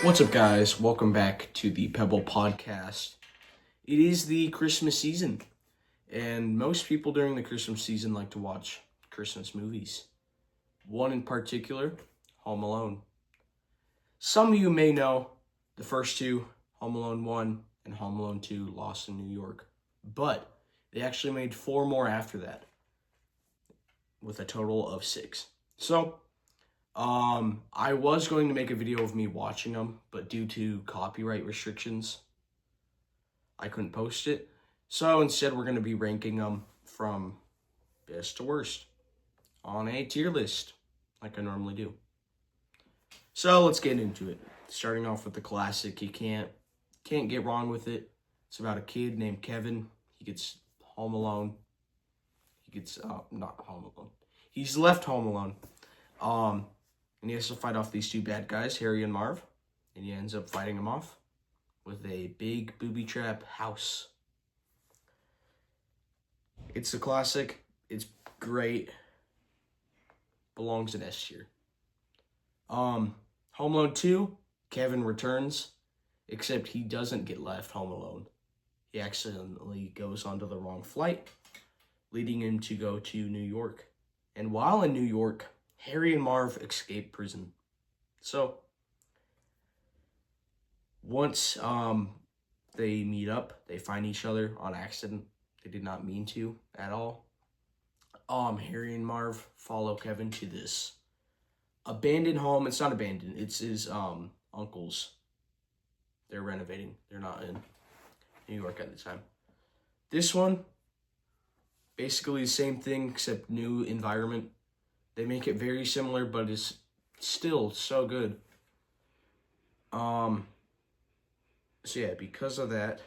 What's up, guys? Welcome back to the Pebble Podcast. It is the Christmas season, and most people during the Christmas season like to watch Christmas movies. One in particular, Home Alone. Some of you may know the first two, Home Alone 1 and Home Alone 2, Lost in New York. But they actually made 4 more after that, with a total of 6. So, I was going to make a video of me watching them, but due to copyright restrictions, I couldn't post it. So instead, we're going to be ranking them from best to worst on a tier list, like I normally do. So let's get into it. Starting off with the classic, you can't get wrong with it. It's about a kid named Kevin. He gets home alone. He gets not home alone. He's left home alone. And he has to fight off these 2 bad guys, Harry and Marv. And he ends up fighting them off with a big booby trap house. It's a classic. It's great. Belongs in S tier. Home Alone 2, Kevin returns, except he doesn't get left home alone. He accidentally goes onto the wrong flight, leading him to go to New York. And while in New York, Harry and Marv escape prison. So, once they meet up, they find each other on accident. They did not mean to at all. Harry and Marv follow Kevin to this abandoned home. It's not abandoned. It's his uncle's. They're renovating. They're not in New York at the time. This one, basically the same thing except new environment. They make it very similar, but it's still so good. So yeah, because of that,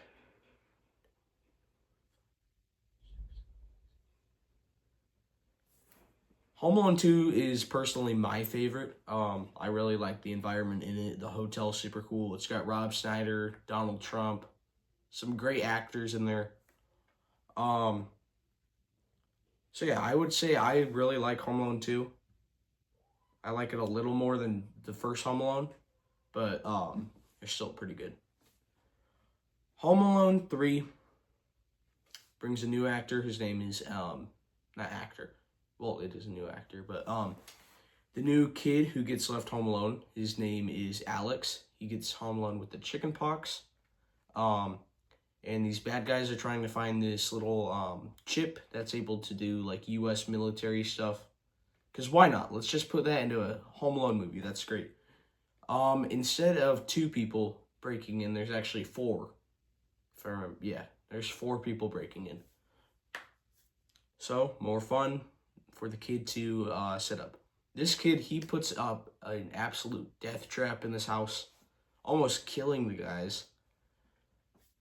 Home Alone 2 is personally my favorite. I really like the environment in it. The hotel's super cool. It's got Rob Schneider, Donald Trump, some great actors in there. So yeah, I would say I really like Home Alone 2. I like it a little more than the first Home Alone, but they're still pretty good. Home Alone 3 brings a new actor. His name is not actor. Well, it is a new actor, but the new kid who gets left home alone, his name is Alex. He gets home alone with the chicken pox. And these bad guys are trying to find this little chip that's able to do like US military stuff. Because why not? Let's just put that into a Home Alone movie. That's great. Instead of 2 people breaking in, there's actually 4. If I remember, yeah, there's 4 people breaking in. So, more fun for the kid to set up. This kid, he puts up an absolute death trap in this house, almost killing the guys.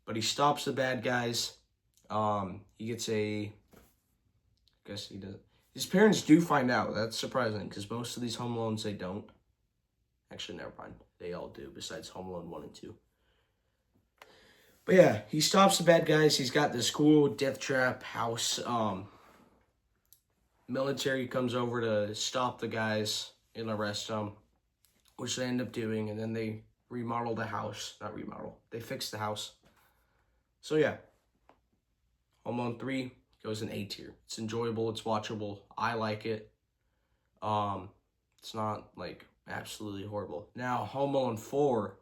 But he stops the bad guys. He gets I guess he doesn't. His parents do find out. That's surprising, because most of these Home Alones, they don't. Actually, never mind. They all do, besides Home Alone 1 and 2. But yeah, he stops the bad guys. He's got this cool death trap house. Military comes over to stop the guys and arrest them, which they end up doing, and then they remodel the house. Not remodel. They fix the house. So yeah, Home Alone 3 goes in A tier. It's enjoyable. It's watchable. I like it. It's not like absolutely horrible. Now, Home Alone 4,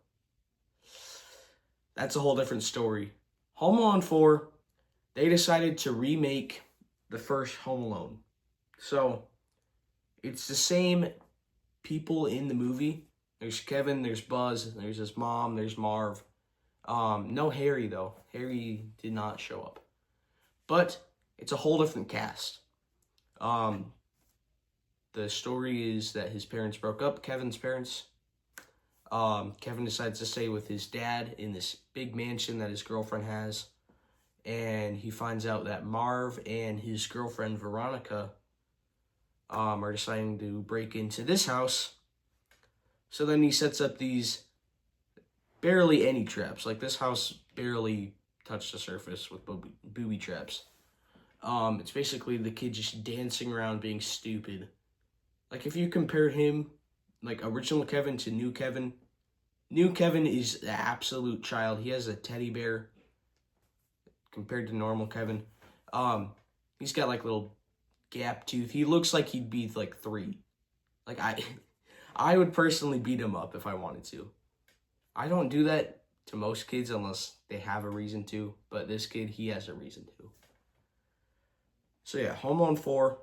that's a whole different story. Home Alone 4, they decided to remake the first Home Alone. So, it's the same people in the movie. There's Kevin, there's Buzz, there's his mom, there's Marv. No Harry, though. Harry did not show up. But it's a whole different cast. The story is that his parents broke up, Kevin's parents. Kevin decides to stay with his dad in this big mansion that his girlfriend has. And he finds out that Marv and his girlfriend, Veronica, are deciding to break into this house. So then he sets up these barely any traps. Like, this house barely touched the surface with booby traps. It's basically the kid just dancing around being stupid. Like, if you compare him, like, original Kevin to new Kevin, New Kevin is the absolute child. He has a teddy bear compared to normal Kevin. He's got like little gap tooth. He looks like he'd be like 3. Like I would personally beat him up if I wanted to. I don't do that to most kids unless they have a reason to, but this kid, he has a reason to. So yeah, Home Alone 4,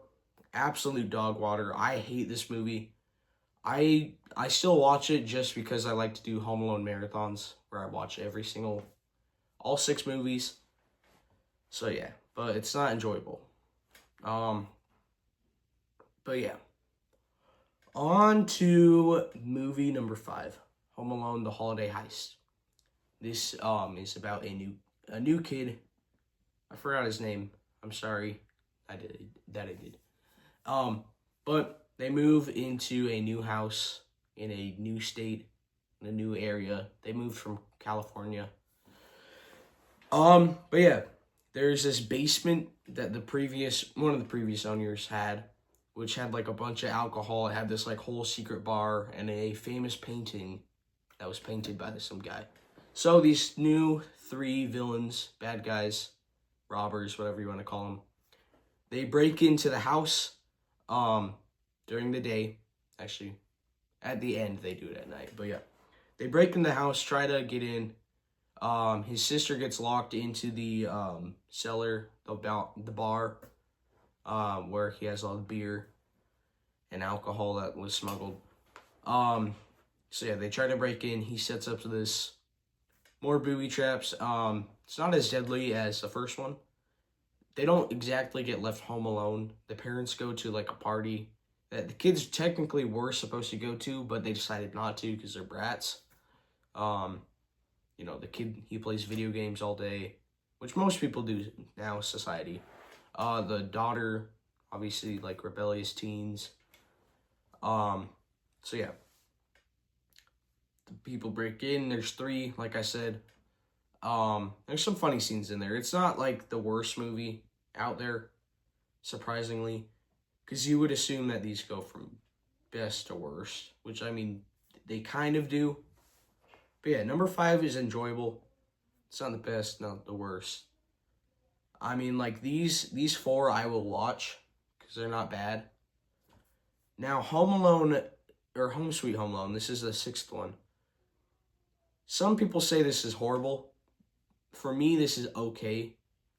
absolute dog water. I hate this movie. I still watch it just because I like to do Home Alone marathons where I watch all 6 movies. So yeah, but it's not enjoyable. But yeah. On to movie number 5, Home Alone: The Holiday Heist. This is about a new kid. I forgot his name. I'm sorry. I did. But they move into a new house in a new state, in a new area. They moved from California. But yeah, there's this basement that one of the previous owners had, which had like a bunch of alcohol. It had this like whole secret bar and a famous painting that was painted by some guy. So these new 3 villains, bad guys, robbers, whatever you want to call them, they break into the house during the day. Actually, at the end, they do it at night. But yeah, they break in the house, try to get in. His sister gets locked into the cellar, the bar, where he has all the beer and alcohol that was smuggled. So yeah, they try to break in. He sets up this more booby traps. It's not as deadly as the first one. They don't exactly get left home alone. The parents go to like a party that the kids technically were supposed to go to, but they decided not to because they're brats. The kid, he plays video games all day, which most people do now, society. The daughter, obviously, like rebellious teens. So yeah. The people break in, there's 3, like I said. There's some funny scenes in there. It's not like the worst movie out there, surprisingly, because you would assume that these go from best to worst, which I mean, they kind of do. But yeah, number 5 is enjoyable. It's not the best, not the worst. I mean, like these 4 I will watch because they're not bad. Now, Home Alone, or Home Sweet Home Alone, this is the 6th one. Some people say this is horrible. For me, this is okay.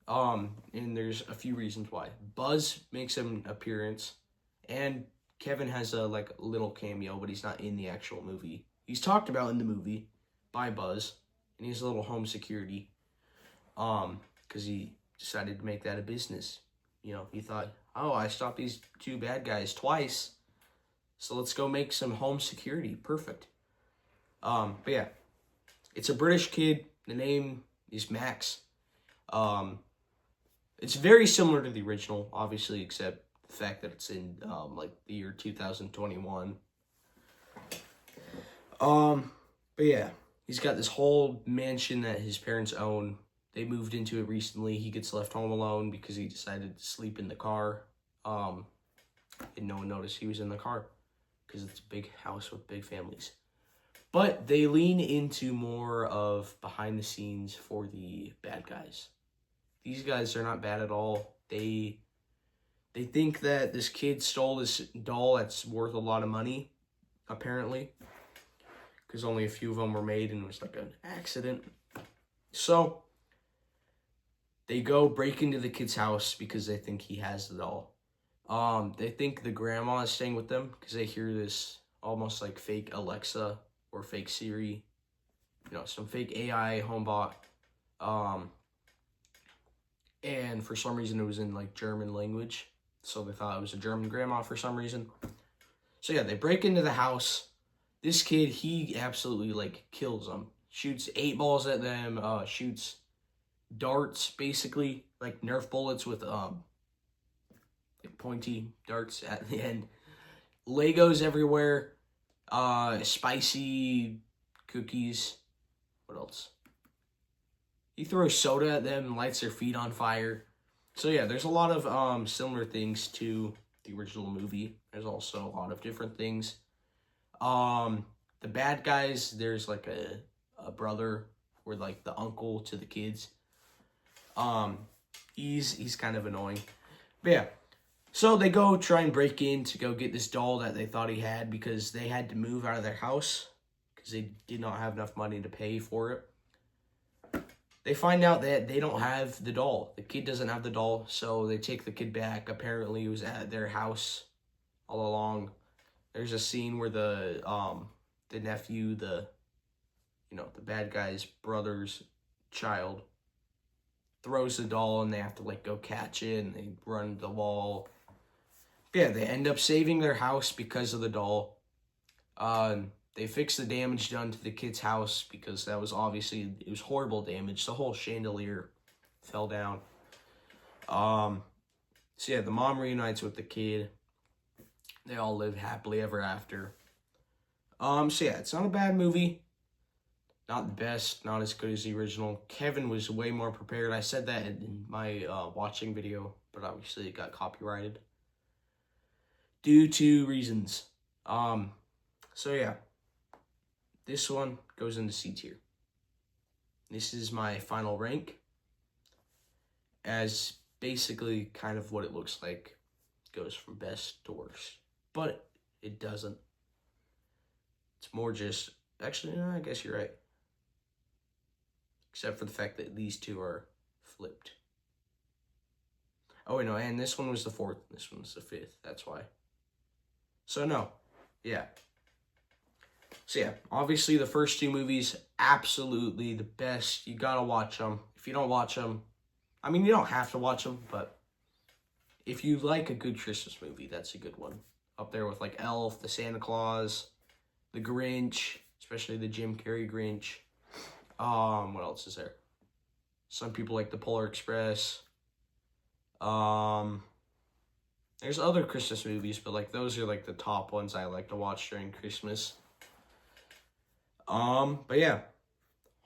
And there's a few reasons why. Buzz makes an appearance, and Kevin has a little cameo, but he's not in the actual movie. He's talked about in the movie by Buzz, and he's a little home security. Because he decided to make that a business. He thought, oh, I stopped these 2 bad guys twice, so let's go make some home security. Perfect. But yeah, it's a British kid. The name is Max. It's very similar to the original, obviously, except the fact that it's in the year 2021. But yeah, he's got this whole mansion that his parents own. They moved into it recently. He gets left home alone because he decided to sleep in the car. And no one noticed he was in the car because it's a big house with big families. But they lean into more of behind the scenes for the bad guys. These guys are not bad at all. They think that this kid stole this doll that's worth a lot of money, apparently, because only a few of them were made and it was like an accident. So they go break into the kid's house because they think he has the doll. They think the grandma is staying with them because they hear this almost like fake Alexa or fake Siri, some fake AI homebot. And for some reason it was in German language, so they thought it was a German grandma for some reason. So yeah, they break into the house. This kid, he absolutely kills them. Shoots 8 balls at them. Shoots darts, basically Nerf bullets with pointy darts at the end. Legos everywhere. Spicy cookies. What else? He throws soda at them, lights their feet on fire. So yeah, there's a lot of similar things to the original movie. There's also a lot of different things. The The bad guys, there's like a brother or like the uncle to the kids. He's kind of annoying. But yeah. So they go try and break in to go get this doll that they thought he had because they had to move out of their house because they did not have enough money to pay for it. They find out that they don't have the doll. The kid doesn't have the doll, so they take the kid back. Apparently, he was at their house all along. There's a scene where the nephew, the bad guy's brother's child, throws the doll and they have to like go catch it and they run the wall. Yeah, they end up saving their house because of the doll. They fix the damage done to the kid's house because that was obviously, it was horrible damage. The whole chandelier fell down. So yeah, the mom reunites with the kid. They all live happily ever after. So yeah, it's not a bad movie. Not the best, not as good as the original. Kevin was way more prepared. I said that in my watching video, but obviously it got copyrighted due to reasons. So yeah, this one goes into C tier. This is my final rank, as basically kind of what it looks like. It goes from best to worst, but it doesn't. It's more just, actually, no, I guess you're right. Except for the fact that these two are flipped. Oh, wait, no, and this one was the 4th, this one was the 5th, that's why. So, no, yeah. So, yeah, obviously the first 2 movies, absolutely the best. You gotta watch them. If you don't watch them, I mean, you don't have to watch them, but if you like a good Christmas movie, that's a good one. Up there with, like, Elf, the Santa Claus, the Grinch, especially the Jim Carrey Grinch. What else is there? Some people like the Polar Express. There's other Christmas movies, but like those are like the top ones I like to watch during Christmas. But yeah,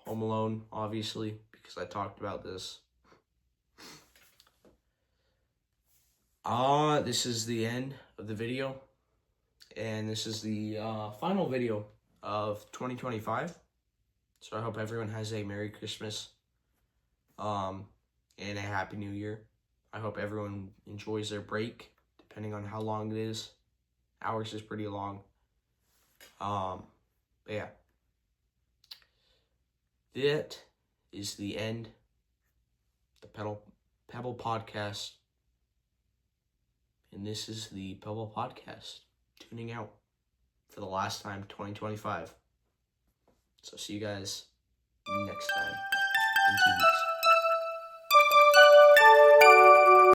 Home Alone, obviously, because I talked about this. This is the end of the video, and this is the final video of 2025. So I hope everyone has a Merry Christmas, and a Happy New Year. I hope everyone enjoys their break, depending on how long it is. Ours is pretty long. But yeah. That is the end of the Pebble Podcast. And this is the Pebble Podcast, tuning out for the last time, 2025. So see you guys